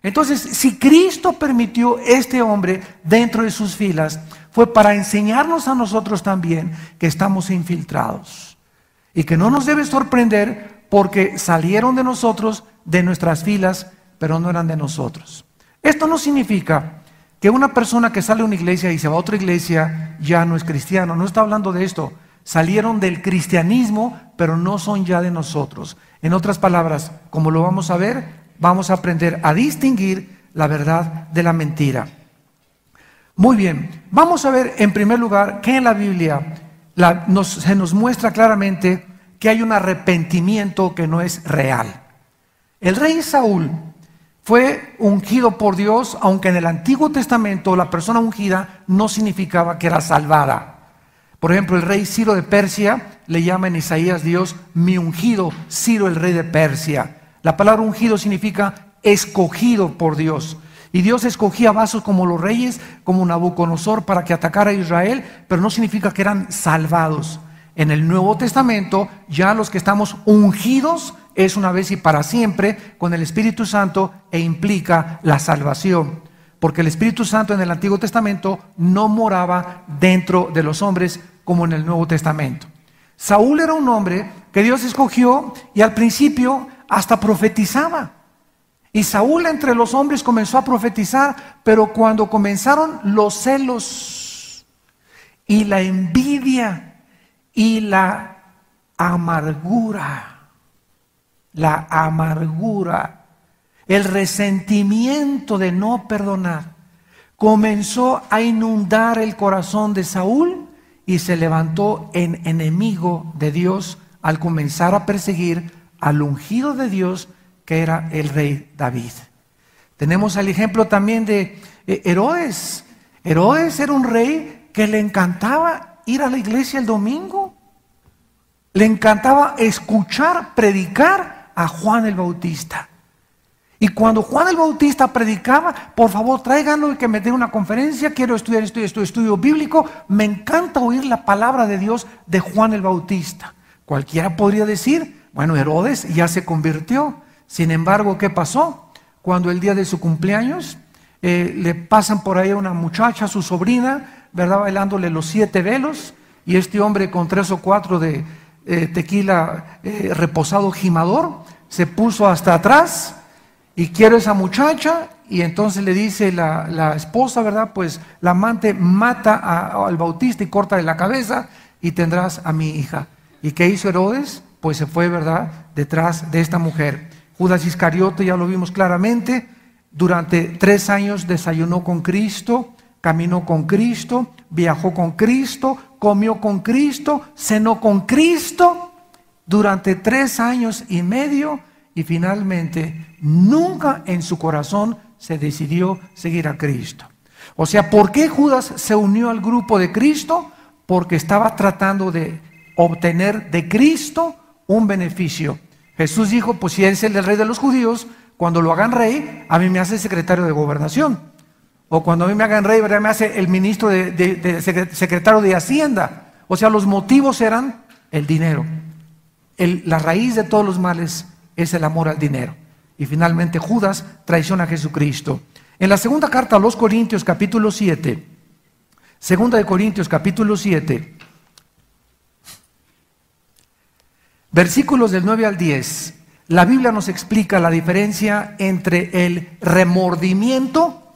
Entonces, si Cristo permitió este hombre dentro de sus filas, fue para enseñarnos a nosotros también que estamos infiltrados. Y que no nos debe sorprender porque salieron de nosotros, de nuestras filas, pero no eran de nosotros. Esto no significa que una persona que sale de una iglesia y se va a otra iglesia ya no es cristiano. No está hablando de esto. Salieron del cristianismo, pero no son ya de nosotros. En otras palabras, como lo vamos a ver, vamos a aprender a distinguir la verdad de la mentira. Muy bien, vamos a ver en primer lugar que en la Biblia se nos muestra claramente que hay un arrepentimiento que no es real. El rey Saúl fue ungido por Dios, aunque en el Antiguo Testamento la persona ungida no significaba que era salvada. Por ejemplo, el rey Ciro de Persia le llama en Isaías Dios mi ungido, Ciro el rey de Persia. La palabra ungido significa escogido por Dios. Y Dios escogía vasos como los reyes, como Nabucodonosor, para que atacara a Israel, pero no significa que eran salvados. En el Nuevo Testamento, ya los que estamos ungidos es una vez y para siempre con el Espíritu Santo e implica la salvación. Porque el Espíritu Santo en el Antiguo Testamento no moraba dentro de los hombres como en el Nuevo Testamento. Saúl era un hombre que Dios escogió y al principio hasta profetizaba. Y Saúl entre los hombres comenzó a profetizar, pero cuando comenzaron los celos y la envidia y la amargura, el resentimiento de no perdonar, comenzó a inundar el corazón de Saúl y se levantó en enemigo de Dios al comenzar a perseguir al ungido de Dios, que era el rey David. Tenemos el ejemplo también de Herodes. Herodes era un rey que le encantaba ir a la iglesia el domingo. Le encantaba escuchar, predicar a Juan el Bautista. Y cuando Juan el Bautista predicaba, por favor tráiganlo y que me dé una conferencia, quiero estudiar estudio bíblico. Me encanta oír la palabra de Dios de Juan el Bautista. Cualquiera podría decir, bueno, Herodes ya se convirtió. Sin embargo, ¿qué pasó? Cuando el día de su cumpleaños le pasan por ahí a una muchacha, su sobrina, ¿verdad? Bailándole los 7 velos, y este hombre con 3 o 4 de tequila reposado gimador se puso hasta atrás y quiere esa muchacha, y entonces le dice la esposa, ¿verdad? Pues la amante mata al Bautista y corta de la cabeza y tendrás a mi hija. ¿Y qué hizo Herodes? Pues se fue, ¿verdad?, detrás de esta mujer. Judas Iscariote, ya lo vimos claramente, durante 3 años desayunó con Cristo, caminó con Cristo, viajó con Cristo, comió con Cristo, cenó con Cristo durante 3 años y medio, y finalmente nunca en su corazón se decidió seguir a Cristo. O sea, ¿por qué Judas se unió al grupo de Cristo? Porque estaba tratando de obtener de Cristo un beneficio. Jesús dijo, pues si es el rey de los judíos, cuando lo hagan rey, a mí me hace secretario de gobernación. O cuando a mí me hagan rey, ¿verdad?, me hace el ministro secretario de Hacienda. O sea, los motivos eran el dinero. La raíz de todos los males es el amor al dinero. Y finalmente Judas traiciona a Jesucristo. En la segunda carta a los Corintios, capítulo 7, segunda de Corintios, capítulo 7, versículos del 9 al 10, la Biblia nos explica la diferencia entre el remordimiento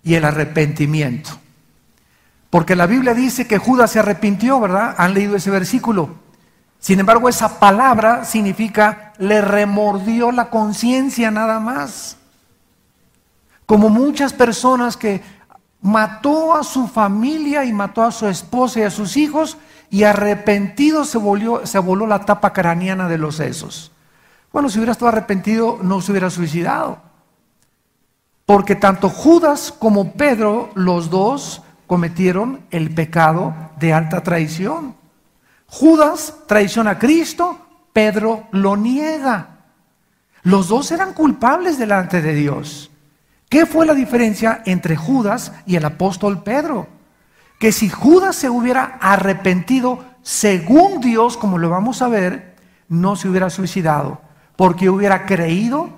y el arrepentimiento. Porque la Biblia dice que Judas se arrepintió, ¿verdad? Han leído ese versículo. Sin embargo, esa palabra significa le remordió la conciencia nada más. Como muchas personas que mató a su familia y mató a su esposa y a sus hijos, y arrepentido se voló la tapa craneana de los sesos. Bueno, si hubiera estado arrepentido no se hubiera suicidado. Porque tanto Judas como Pedro, los dos, cometieron el pecado de alta traición. Judas traiciona a Cristo, Pedro lo niega. Los dos eran culpables delante de Dios. ¿Qué fue la diferencia entre Judas y el apóstol Pedro? Que si Judas se hubiera arrepentido según Dios, como lo vamos a ver, no se hubiera suicidado, porque hubiera creído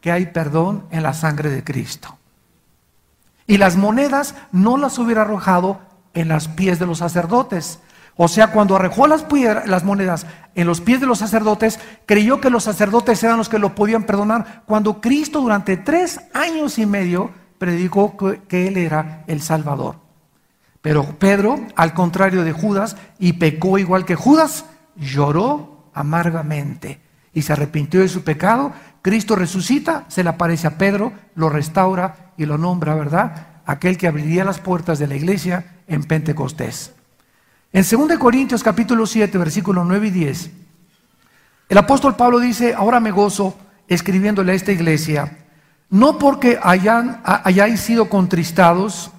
que hay perdón en la sangre de Cristo. Y las monedas no las hubiera arrojado en los pies de los sacerdotes. O sea, cuando arrojó las monedas en los pies de los sacerdotes, creyó que los sacerdotes eran los que lo podían perdonar, cuando Cristo durante 3 años y medio predicó que Él era el Salvador. Pero Pedro, al contrario de Judas, y pecó igual que Judas, lloró amargamente y se arrepintió de su pecado. Cristo resucita, se le aparece a Pedro, lo restaura y lo nombra, ¿verdad?, aquel que abriría las puertas de la iglesia en Pentecostés. En 2 Corintios capítulo 7, versículos 9 y 10, el apóstol Pablo dice: ahora me gozo escribiéndole a esta iglesia, no porque hayáis sido contristados,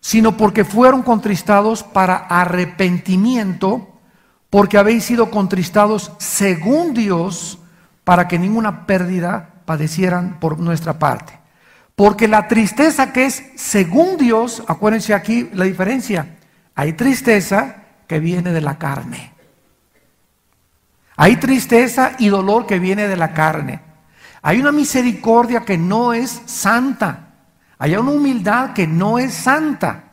sino porque fueron contristados para arrepentimiento, porque habéis sido contristados según Dios, para que ninguna pérdida padecieran por nuestra parte. Porque la tristeza que es según Dios, acuérdense aquí la diferencia, hay tristeza que viene de la carne. Hay tristeza y dolor que viene de la carne. Hay una misericordia que no es santa. Hay una humildad que no es santa.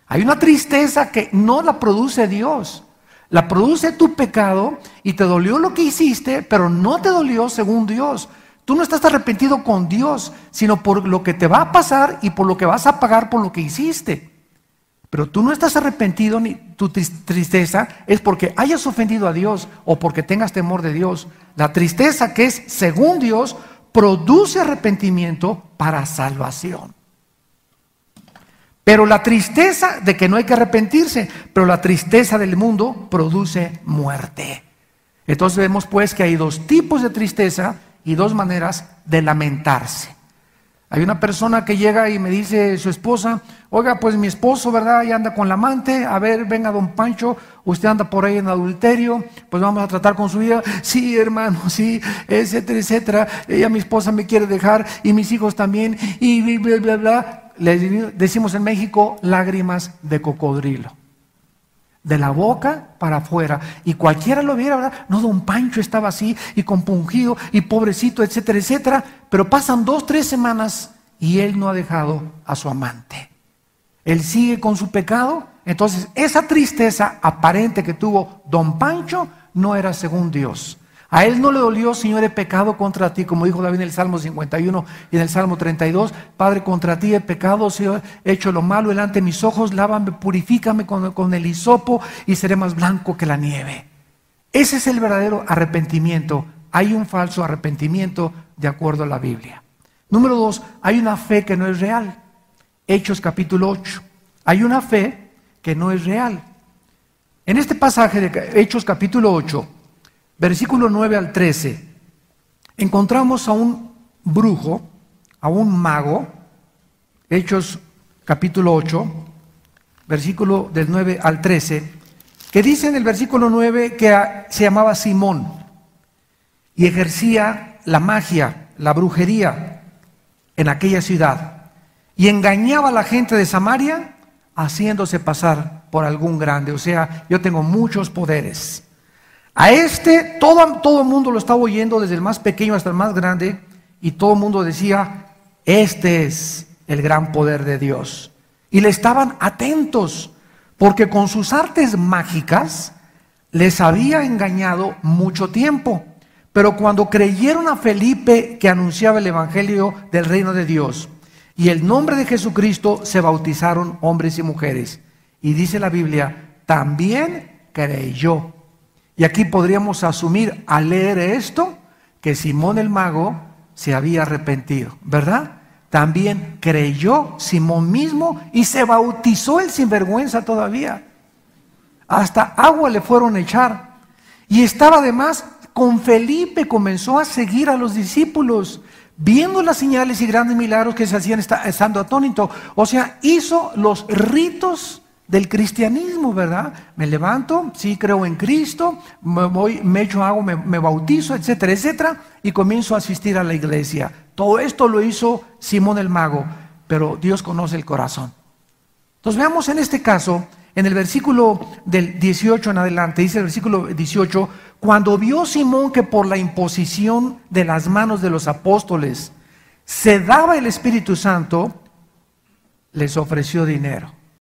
Hay una tristeza que no la produce Dios. La produce tu pecado y te dolió lo que hiciste, pero no te dolió según Dios. Tú no estás arrepentido con Dios, sino por lo que te va a pasar y por lo que vas a pagar por lo que hiciste. Pero tú no estás arrepentido, ni tu tristeza es porque hayas ofendido a Dios o porque tengas temor de Dios. La tristeza, que es según Dios, produce arrepentimiento para salvación. Pero la tristeza de que no hay que arrepentirse, pero la tristeza del mundo produce muerte. Entonces vemos pues que hay 2 tipos de tristeza y 2 maneras de lamentarse. Hay una persona que llega y me dice su esposa: oiga, pues mi esposo, ¿verdad?, ya anda con la amante. A ver, venga don Pancho, usted anda por ahí en adulterio, pues vamos a tratar con su vida. Sí, hermano, sí, etcétera, etcétera. Ella, mi esposa, me quiere dejar y mis hijos también y bla, bla, bla. Le decimos en México lágrimas de cocodrilo. De la boca para afuera. Y cualquiera lo viera, ¿verdad? No, don Pancho estaba así y compungido y pobrecito, etcétera, etcétera. Pero pasan 2, 3 semanas y él no ha dejado a su amante. Él sigue con su pecado. Entonces esa tristeza aparente que tuvo don Pancho no era según Dios. A él no le dolió: Señor, he pecado contra ti, como dijo David en el Salmo 51 y en el Salmo 32. Padre, contra ti he pecado, Señor, he hecho lo malo delante de mis ojos. Lávame, purifícame con el hisopo y seré más blanco que la nieve. Ese es el verdadero arrepentimiento. Hay un falso arrepentimiento de acuerdo a la Biblia. Número 2, hay una fe que no es real. Hechos capítulo 8. Hay una fe que no es real. En este pasaje de Hechos capítulo 8, versículo 9 al 13, encontramos a un brujo, a un mago. Hechos capítulo 8, versículo del 9 al 13, que dice en el versículo 9 que se llamaba Simón y ejercía la magia, la brujería en aquella ciudad, y engañaba a la gente de Samaria haciéndose pasar por algún grande. O sea, yo tengo muchos poderes. A todo el mundo lo estaba oyendo, desde el más pequeño hasta el más grande, y todo el mundo decía: este es el gran poder de Dios. Y le estaban atentos, porque con sus artes mágicas les había engañado mucho tiempo. Pero cuando creyeron a Felipe, que anunciaba el evangelio del reino de Dios y el nombre de Jesucristo, se bautizaron hombres y mujeres. Y dice la Biblia: también creyó. Y aquí podríamos asumir, al leer esto, que Simón el mago se había arrepentido, ¿verdad? También creyó Simón mismo y se bautizó el sinvergüenza todavía. Hasta agua le fueron a echar. Y estaba además con Felipe, comenzó a seguir a los discípulos, viendo las señales y grandes milagros que se hacían estando atónito. O sea, hizo los ritos del cristianismo, ¿verdad? Me levanto, sí creo en Cristo, me echo agua, me bautizo, etcétera, etcétera, y comienzo a asistir a la iglesia. Todo esto lo hizo Simón el mago, pero Dios conoce el corazón. Entonces veamos en este caso, en el versículo del 18 en adelante, dice el versículo 18: cuando vio Simón que por la imposición de las manos de los apóstoles se daba el Espíritu Santo, les ofreció dinero.